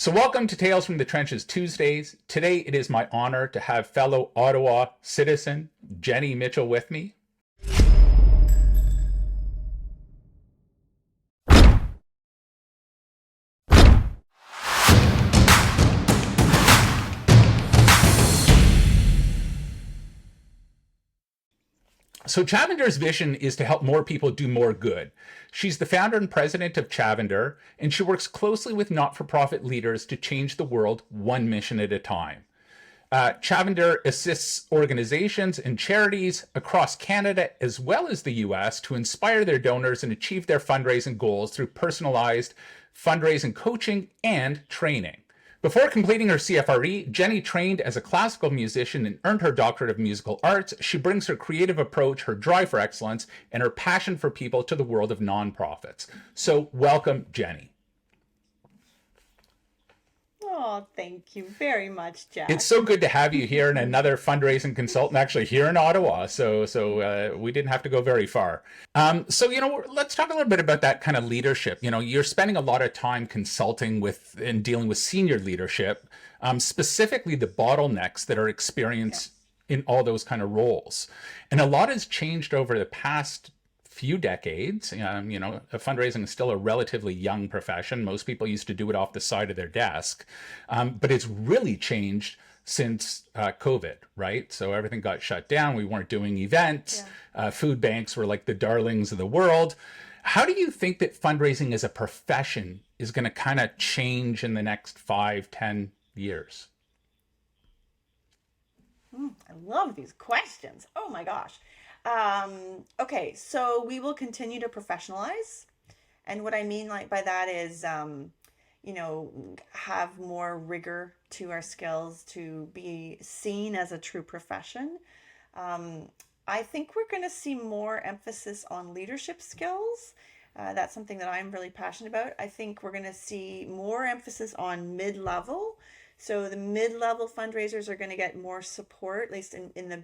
So welcome to Tales from the Trenches Tuesdays. Today it is my honor to have fellow Ottawa citizen Jenny Mitchell with me. So Chavender's vision is to help more people do more good. She's the founder and president of Chavender, and she works closely with not-for-profit leaders to change the world one mission at a time. Chavender assists organizations and charities across Canada as well as the US to inspire their donors and achieve their fundraising goals through personalized fundraising coaching and training. Before completing her CFRE, Jenny trained as a classical musician and earned her doctorate of musical arts. She brings her creative approach, her drive for excellence, and her passion for people to the world of nonprofits. So welcome, Jenny. Oh, thank you very much, Jack. It's so good to have you here and another fundraising consultant actually here in Ottawa. So we didn't have to go very far. Let's talk a little bit about that kind of leadership. You're spending a lot of time consulting with and dealing with senior leadership, specifically the bottlenecks that are experienced in all those kind of roles. And a lot has changed over the past few decades. Fundraising is still a relatively young profession. Most people used to do it off the side of their desk, but it's really changed since COVID, right? So everything got shut down. We weren't doing events. Food banks were like the darlings of the world. How do you think that fundraising as a profession is going to kind of change in the next 5-10 years? I love these questions. Oh my gosh. Okay, so we will continue to professionalize. And what I mean by that is, have more rigor to our skills to be seen as a true profession. I think we're going to see more emphasis on leadership skills. That's something that I'm really passionate about. I think we're going to see more emphasis on mid-level. So the mid-level fundraisers are going to get more support, at least in the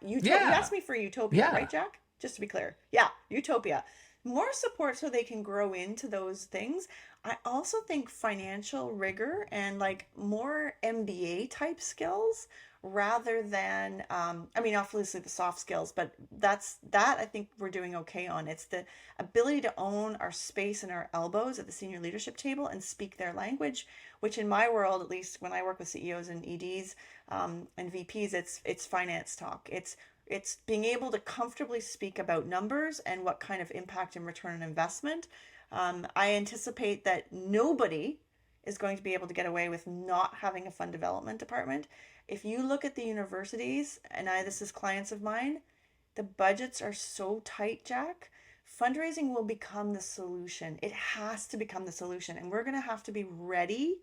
you asked me for Utopia, right, Jack? Just to be clear. Yeah, Utopia. More support so they can grow into those things. I also think financial rigor and like more MBA type skills rather than obviously the soft skills, but that I think we're doing okay on. It's the ability to own our space and our elbows at the senior leadership table and speak their language, which in my world, at least when I work with CEOs and EDs and VPs, it's finance talk. It's being able to comfortably speak about numbers and what kind of impact and return on investment. I anticipate that nobody is going to be able to get away with not having a fund development department. If you look at the universities, and this is clients of mine, the budgets are so tight, Jack. Fundraising will become the solution. It has to become the solution. And we're going to have to be ready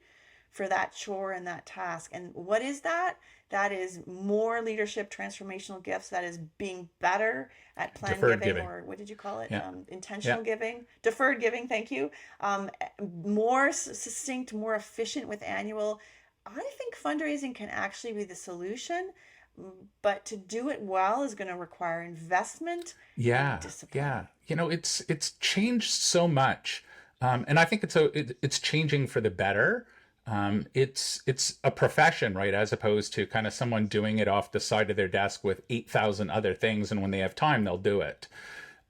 for that chore and that task. And what is that? That is more leadership transformational gifts. That is being better at plan giving, or what did you call it? Intentional giving, deferred giving. Thank you. More succinct, more efficient with annual. I think fundraising can actually be the solution, but to do it well is going to require investment and discipline. It's changed so much, and I think it's changing for the better. It's a profession, right? As opposed to kind of someone doing it off the side of their desk with 8,000 other things, and when they have time, they'll do it.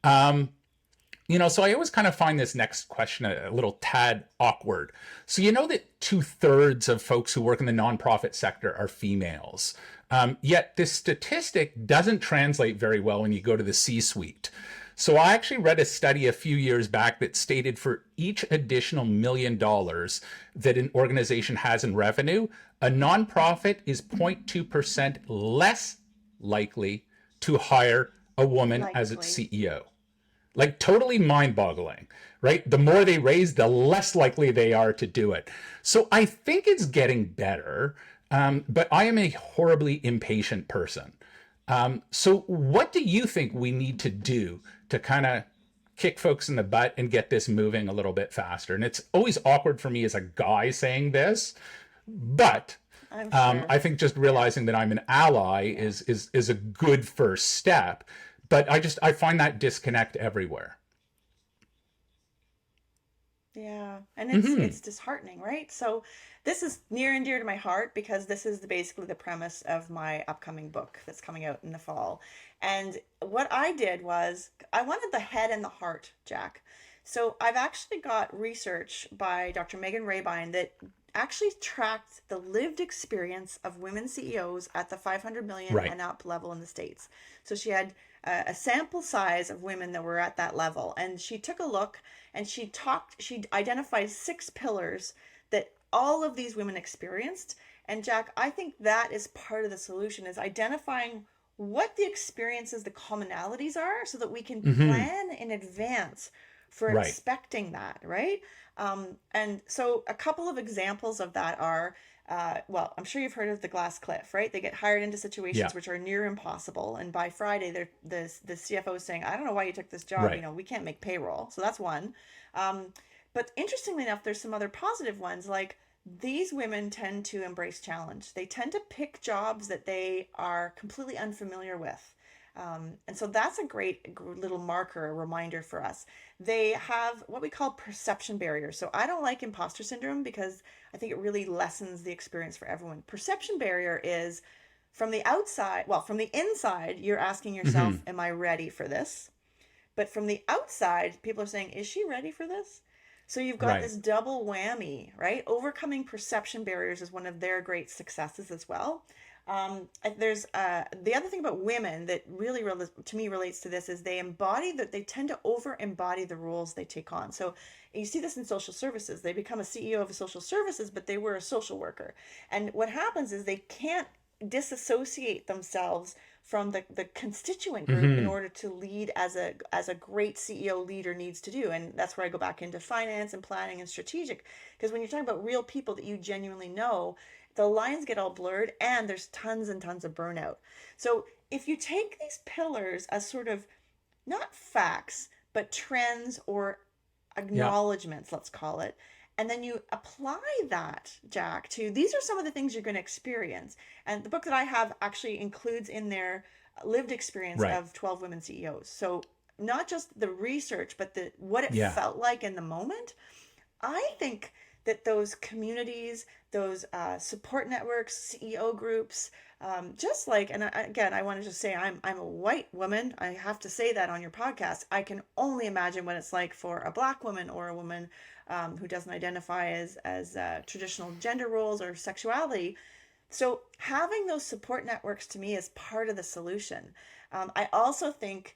So I always kind of find this next question a little tad awkward. So that 2/3 of folks who work in the nonprofit sector are females. Yet this statistic doesn't translate very well when you go to the C-suite. So I actually read a study a few years back that stated for each additional $1 million that an organization has in revenue, a nonprofit is 0.2% less likely to hire a woman as its CEO. Like totally mind-boggling, right? The more they raise, the less likely they are to do it. So I think it's getting better, but I am a horribly impatient person. So what do you think we need to do to kind of kick folks in the butt and get this moving a little bit faster? And it's always awkward for me as a guy saying this, but I'm sure. I think just realizing that I'm an ally is a good first step. But I find that disconnect everywhere. Yeah, and Hmm. it's disheartening, right? So this is near and dear to my heart because this is basically the premise of my upcoming book that's coming out in the fall. And what I did was I wanted the head and the heart, Jack. So I've actually got research by Dr. Megan Rabine that actually tracked the lived experience of women CEOs at the 500 million Right. and up level in the States. So she had a sample size of women that were at that level, and she took a look and she identified 6 pillars that all of these women experienced. And Jack, I think that is part of the solution, is identifying what the experiences, the commonalities are, so that we can Hmm. plan in advance for Right. expecting that, right? And so a couple of examples of that are, well, I'm sure you've heard of the glass cliff, right? They get hired into Yeah. situations which are near impossible, and by Friday, the CFO is saying, "I don't know why you took this job. Right. We can't make payroll." So that's one. Um, but interestingly enough, there's some other positive ones. Like, these women tend to embrace challenge. They tend to pick jobs that they are completely unfamiliar with. And so that's a great little marker, a reminder for us. They have what we call perception barriers. So I don't like imposter syndrome because I think it really lessens the experience for everyone. Perception barrier is from the outside, well, from the inside, you're asking yourself, Hmm. am I ready for this? But from the outside, people are saying, is she ready for this? So you've got Right. this double whammy, right? Overcoming perception barriers is one of their great successes as well. There's the other thing about women that really to me relates to this is they tend to over embody the roles they take on. So you see this in social services. They become a CEO of a social services, but they were a social worker. And what happens is they can't disassociate themselves from the constituent group in Hmm. order to lead as a great CEO leader needs to do. And that's where I go back into finance and planning and strategic. Because when you're talking about real people that you genuinely know, the lines get all blurred and there's tons and tons of burnout. So if you take these pillars as sort of not facts, but trends or Yeah. acknowledgments, let's call it. And then you apply that, Jack, to these are some of the things you're going to experience. And the book that I have actually includes in there lived experience Right. of 12 women CEOs. So not just the research, but the what it Yeah. felt like in the moment. I think that those communities, those support networks, CEO groups, just like, and again, I want to just say I'm a white woman. I have to say that on your podcast. I can only imagine what it's like for a black woman or a woman who doesn't identify as traditional gender roles or sexuality. So having those support networks to me is part of the solution. I also think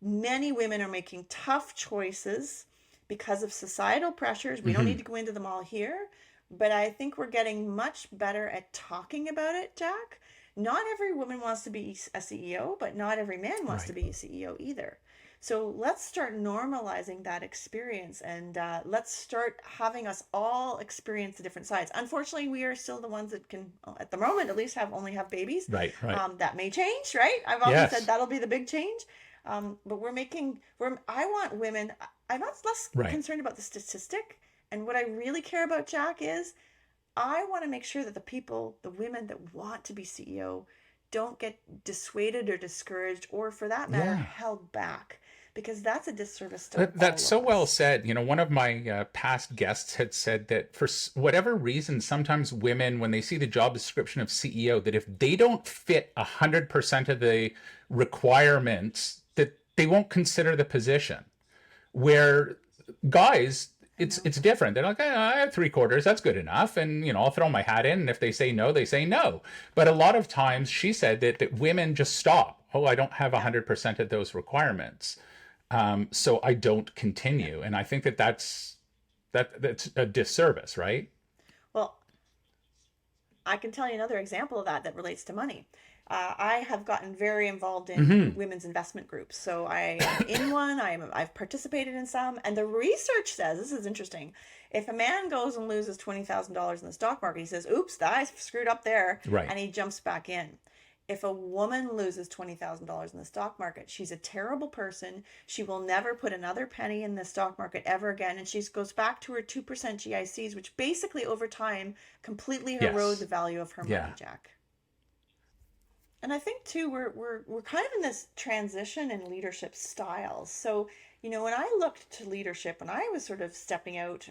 many women are making tough choices because of societal pressures. We don't need Hmm. to go into them all here, but I think we're getting much better at talking about it, Jack. Not every woman wants to be a CEO, but not every man wants to Right. be a CEO either. So let's start normalizing that experience, and let's start having us all experience the different sides. Unfortunately, we are still the ones that can, at the moment at least, have only have babies. Right. Right. That may change, right? I've often said Yes. that'll be the big change. But I want women, I'm not less Right. concerned about the statistic. And what I really care about, Jack, is I want to make sure that the women that want to be CEO, don't get dissuaded or discouraged, or for that matter, Yeah. held back, because that's a disservice to That's all so of well us. said. One of my past guests had said that for whatever reason, sometimes women, when they see the job description of CEO, that if they don't fit 100% of the requirements, that they won't consider the position. Where guys, I it's know. it's different. They're like, I have three quarters, that's good enough, and I'll throw my hat in. And if they say no, they say no. But a lot of times, she said that women just stop. Oh, I don't have Yeah. 100% of those requirements, so I don't Yeah. continue. And I think that's a disservice, right? Well, I can tell you another example of that that relates to money. I have gotten very involved in Hmm. women's investment groups. So I am in one, I've participated in some, and the research says this is interesting. If a man goes and loses $20,000 in the stock market, he says, oops, I screwed up there, Right. and he jumps back in. If a woman loses $20,000 in the stock market, she's a terrible person. She will never put another penny in the stock market ever again. And she goes back to her 2% GICs, which basically over time completely erode the Yes. value of her money, Yeah. Jack. And I think too, we're kind of in this transition in leadership styles. So When I looked to leadership, when I was sort of stepping out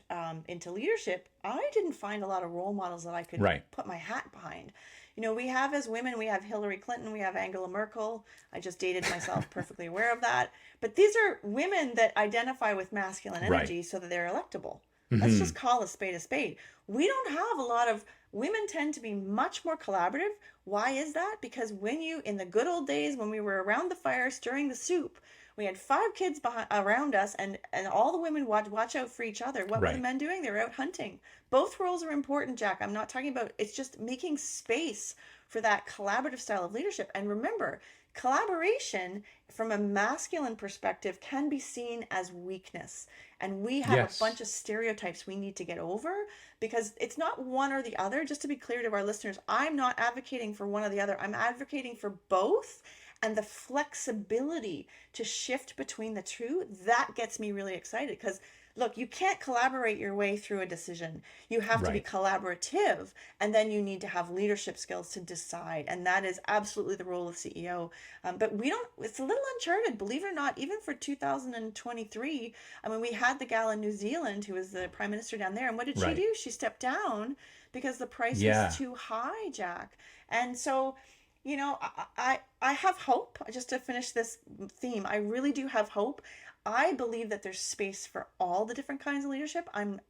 into leadership, I didn't find a lot of role models that I could Right. put my hat behind. We have as women, we have Hillary Clinton, we have Angela Merkel. I just dated myself, perfectly aware of that. But these are women that identify with masculine Right. energy so that they're electable. Let's Hmm. just call a spade a spade. We don't have a lot of women tend to be much more collaborative. Why is that? Because in the good old days when we were around the fire stirring the soup, we had 5 kids around us, and all the women watch out for each other. What were the Right. men doing? They were out hunting. Both roles are important, Jack. I'm not talking about, it's just making space for that collaborative style of leadership. And remember, collaboration from a masculine perspective can be seen as weakness. And we have a Yes. bunch of stereotypes we need to get over, because it's not one or the other. Just to be clear to our listeners, I'm not advocating for one or the other. I'm advocating for both, and the flexibility to shift between the two. That gets me really excited, because look, you can't collaborate your way through a decision. You have to be Right. collaborative, and then you need to have leadership skills to decide. And that is absolutely the role of CEO. But we don't, it's a little uncharted, believe it or not, even for 2023. I mean, we had the gal in New Zealand who was the prime minister down there. And what did she Right. do? She stepped down because the price was Yeah. too high, Jack. And so, I have hope. Just to finish this theme, I really do have hope. I believe that there's space for all the different kinds of leadership. I'm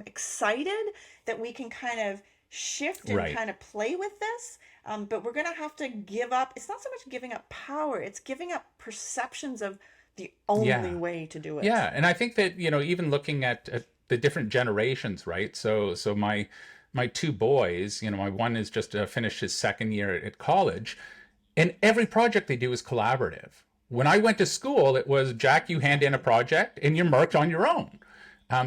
excited that we can kind of shift and Right. kind of play with this. But we're gonna have to give up. It's not so much giving up power; it's giving up perceptions of the only Yeah. way to do it. Yeah. And I think that, even looking at the different generations, right? So my two boys, my one is just finished his second year at college, and every project they do is collaborative. When I went to school, it was, Jack, you hand in a Exactly. project and you're marked on your own.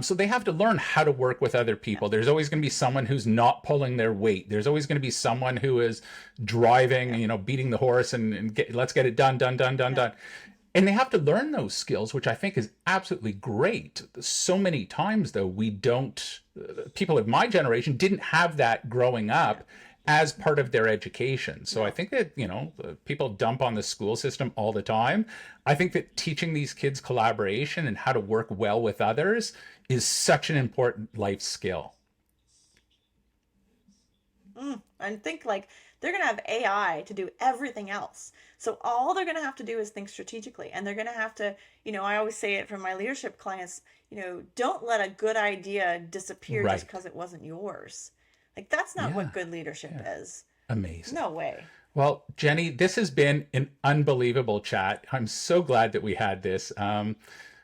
So they have to learn how to work with other Yeah. people. There's always going to be someone who's not pulling their weight. There's always going to be someone who is driving, Yeah. beating the horse and let's get it done, done, done, done, Yeah. done. And they have to learn those skills, which I think is absolutely great. So many times, though, we don't, people of my generation didn't have that growing Yeah. up as part of their education. So I No. think that, people dump on the school system all the time. I think that teaching these kids collaboration and how to work well with others is such an important life skill. And think like they're going to have AI to do everything else. So all they're going to have to do is think strategically. And they're going to have to, I always say it from my leadership clients, don't let a good idea disappear just Right. because it wasn't yours. Like, that's not Yeah. what good leadership Yeah. is. Amazing. No way. Well, Jenny, this has been an unbelievable chat. I'm so glad that we had this.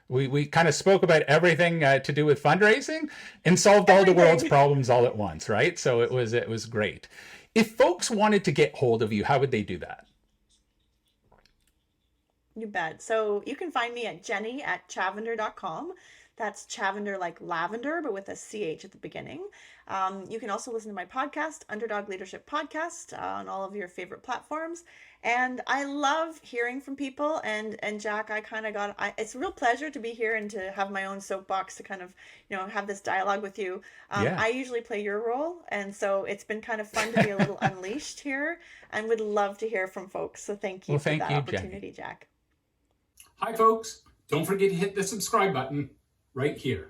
We kind of spoke about everything to do with fundraising and solved all the world's Everything. problems all at once, right? So it was great. If folks wanted to get hold of you, how would they do that? You bet. So you can find me at jenny@chavender.com. That's Chavender like lavender, but with a CH at the beginning. You can also listen to my podcast, Underdog Leadership Podcast, on all of your favorite platforms. And I love hearing from people. And Jack, it's a real pleasure to be here and to have my own soapbox to kind of, have this dialogue with you. Yeah. I usually play your role. And so it's been kind of fun to be a little unleashed here, and would love to hear from folks. So thank you Well, for thank that you, Jenny. opportunity, Jack. Hi, folks. Don't forget to hit the subscribe button right here.